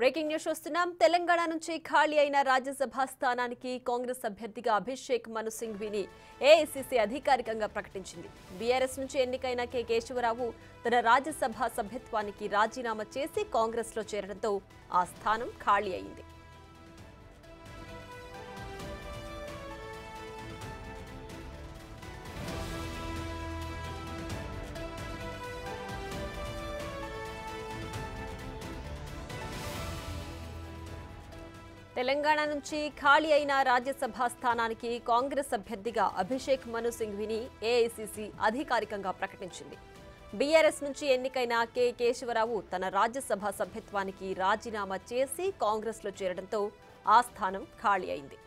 Breaking news చూస్తున్నాం. తెలంగాణ నుంచి ఖాళీ అయిన రాజ్యసభ స్థానానికి కాంగ్రెస్ అభ్యర్థిగా అభిషేక్ మను సింఘ్వీని ఏఐసీసీ అధికారికంగా ప్రకటించింది. బీఆర్ఎస్ నుంచి ఎన్నికైన కె కేశవరావు తన రాజ్యసభ సభ్యత్వానికి రాజీనామా చేసి కాంగ్రెస్లో చేరడంతో ఆ స్థానం ఖాళీ అయింది. తెలంగాణ నుంచి ఖాళీ అయిన రాజ్యసభ స్థానానికి కాంగ్రెస్ అభ్యర్థిగా అభిషేక్ మను సింఘ్వీని ఏఐసీసీ అధికారికంగా ప్రకటించింది. బీఆర్ఎస్ నుంచి ఎన్నికైన కె కేశవరావు తన రాజ్యసభ సభ్యత్వానికి రాజీనామా చేసి కాంగ్రెస్లో చేరడంతో ఆ స్థానం ఖాళీ అయింది.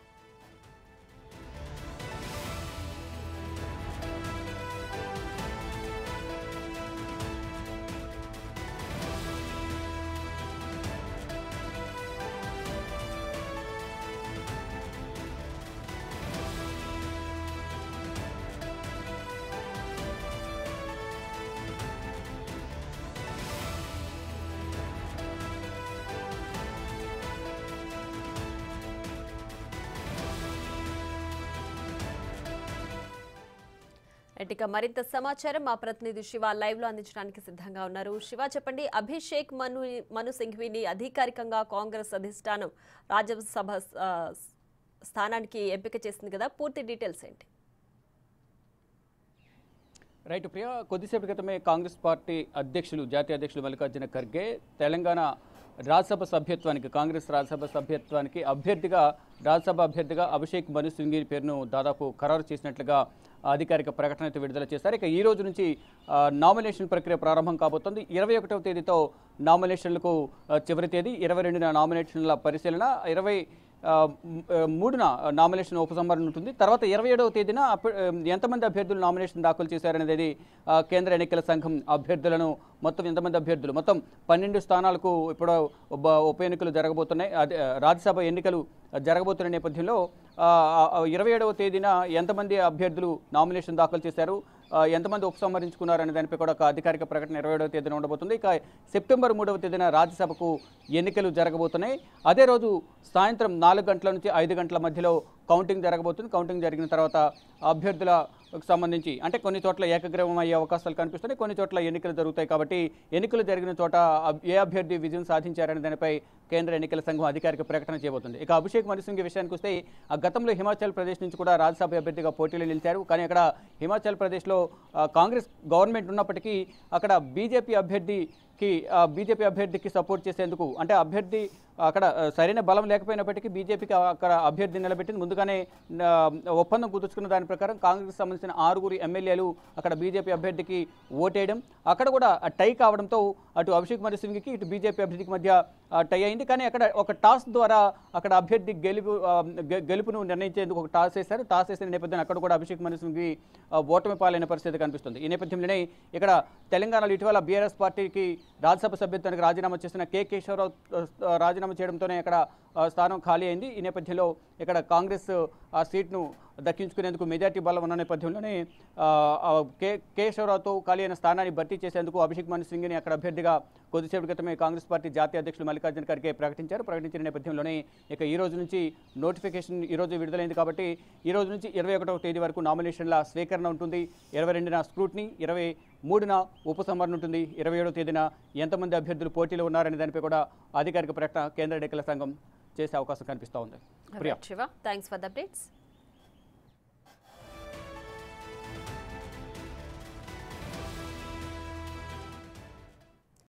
ఇక మరింత సమాచారం మా ప్రతినిధి శివ లైవ్ లో అందించడానికి సిద్ధంగా ఉన్నారు. శివ, చెప్పండి, అభిషేక్ మను సింఘ్వీని అధికారికంగా కాంగ్రెస్ అధిష్టానం రాజ్యసభ స్థానానికి ఎంపిక చేసింది కదా, పూర్తి డీటెయిల్స్ ఏంటి? రైట్ ప్రియా, కొద్దిసేపు క్రితమే కాంగ్రెస్ పార్టీ అధ్యక్షులు జాతీయ అధ్యక్షులు మల్లికార్జున ఖర్గే తెలంగాణ రాజ్యసభ సభ్యత్వానికి కాంగ్రెస్ రాజ్యసభ సభ్యత్వానికి రాజ్యసభ అభ్యర్థిగా అభిషేక్ మను సింఘ్వీ పేరును దాదాపు ఖరారు చేసినట్లుగా అధికారిక ప్రకటన అయితే విడుదల చేశారు. ఇక ఈ రోజు నుంచి నామినేషన్ ప్రక్రియ ప్రారంభం కాబోతోంది. 21వ తేదీతో నామినేషన్లకు చివరి తేదీ, 22న నామినేషన్ల పరిశీలన, 23న నామినేషన్ ఉపసంహరణ ఉంటుంది. తర్వాత 27వ తేదీన ఎంతమంది అభ్యర్థులు నామినేషన్ దాఖలు చేశారనేది కేంద్ర ఎన్నికల సంఘం అభ్యర్థులను మొత్తం 12 స్థానాలకు ఇప్పుడు ఉప ఎన్నికలు జరగబోతున్నాయి. రాజ్యసభ ఎన్నికలు జరగబోతున్న నేపథ్యంలో 27వ తేదీన ఎంతమంది అభ్యర్థులు నామినేషన్ దాఖలు చేశారు, ఎంతమంది ఉపసంహరించుకున్నారనే దానిపై కూడా ఒక అధికారిక ప్రకటన 27వ తేదీన ఉండబోతుంది. ఇక సెప్టెంబర్ 3వ తేదీన రాజ్యసభకు ఎన్నికలు జరగబోతున్నాయి. అదే రోజు సాయంత్రం 4 గంటల నుంచి 5 గంటల మధ్యలో కౌంటింగ్ జరగబోతుంది. కౌంటింగ్ జరిగిన తర్వాత అభ్యర్థులకు సంబంధించి అంటే కొన్ని చోట్ల ఏకగ్రీవం అయ్యే అవకాశాలు కనిపిస్తున్నాయి, కొన్ని చోట్ల ఎన్నికలు జరుగుతాయి. కాబట్టి ఎన్నికలు జరిగిన చోట ఏ అభ్యర్థి విజయం సాధించారనే దానిపై కేంద్ర ఎన్నికల సంఘం అధికారిక ప్రకటన చేయబోతుంది. ఇక అభిషేక్ మను సింఘ్వీ విషయానికి వస్తే గతంలో హిమాచల్ ప్రదేశ్ నుంచి కూడా రాజ్యసభ అభ్యర్థిగా పోటీలో నిలిచారు. కానీ అక్కడ హిమాచల్ ప్రదేశ్లో కాంగ్రెస్ గవర్నమెంట్ ఉన్నప్పటికీ అక్కడ బీజేపీ అభ్యర్థికి సపోర్ట్ చేసేందుకు అంటే అభ్యర్థి అక్కడ సరైన బలం లేకపోయినప్పటికీ బీజేపీకి అక్కడ అభ్యర్థి నిలబెట్టింది. ముందుగానే ఒప్పందం కుదుర్చుకున్న దాని ప్రకారం కాంగ్రెస్ సంబంధించిన 6 ఎమ్మెల్యేలు అక్కడ బీజేపీ అభ్యర్థికి ఓటేయడం, అక్కడ కూడా టై కావడంతో అటు అభిషేక్ మను సింఘ్వీకి ఇటు బీజేపీ అభ్యర్థికి మధ్య టై అయింది. కానీ అక్కడ ఒక టాస్ ద్వారా అక్కడ అభ్యర్థి గెలుపును నిర్ణయించేందుకు ఒక టాస్ వేశారు. టాస్ వేసిన నేపథ్యంలో అక్కడ కూడా అభిషేక్ మను సింఘ్వీ ఓటమి పాలైన పరిస్థితి కనిపిస్తుంది. ఈ నేపథ్యంలోనే ఇక్కడ తెలంగాణలో ఇటీవల బీఆర్ఎస్ పార్టీకి రాజ్యసభ సభ్యత్వానికి రాజీనామా చేసిన కె కేశవరావు రాజీనామా చేయడంతోనే ఇక్కడ స్థానం ఖాళీ అయింది. ఈ నేపథ్యంలో ఇక్కడ కాంగ్రెస్ ఆ సీట్ను దక్కించుకునేందుకు మెజార్టీ బలం ఉన్న నేపథ్యంలోనే కేశవరావుతో ఖాళీ అయిన స్థానాన్ని భర్తీ చేసేందుకు అభిషేక్ మను సింఘ్వీని అక్కడ అభ్యర్థిగా కొద్దిసేపటి క్రితమే కాంగ్రెస్ పార్టీ జాతీయ అధ్యక్షులు మల్లికార్జున ఖర్గే ప్రకటించిన నేపథ్యంలోనే ఇక ఈ రోజు నుంచి నోటిఫికేషన్ ఈ రోజు విడుదలైంది. కాబట్టి ఈ రోజు నుంచి 21వ తేదీ వరకు నామినేషన్ల స్వీకరణ ఉంటుంది. 22న స్క్రూటినీ, 23న ఉపసంహరణ ఉంటుంది. 27వ తేదీన ఎంతమంది అభ్యర్థులు పోటీలో ఉన్నారనే దానిపై కూడా అధికారిక ప్రకటన కేంద్ర ఎన్నికల సంఘం చేసే అవకాశం కనిపిస్తూ ఉంది. Thanks for the updates.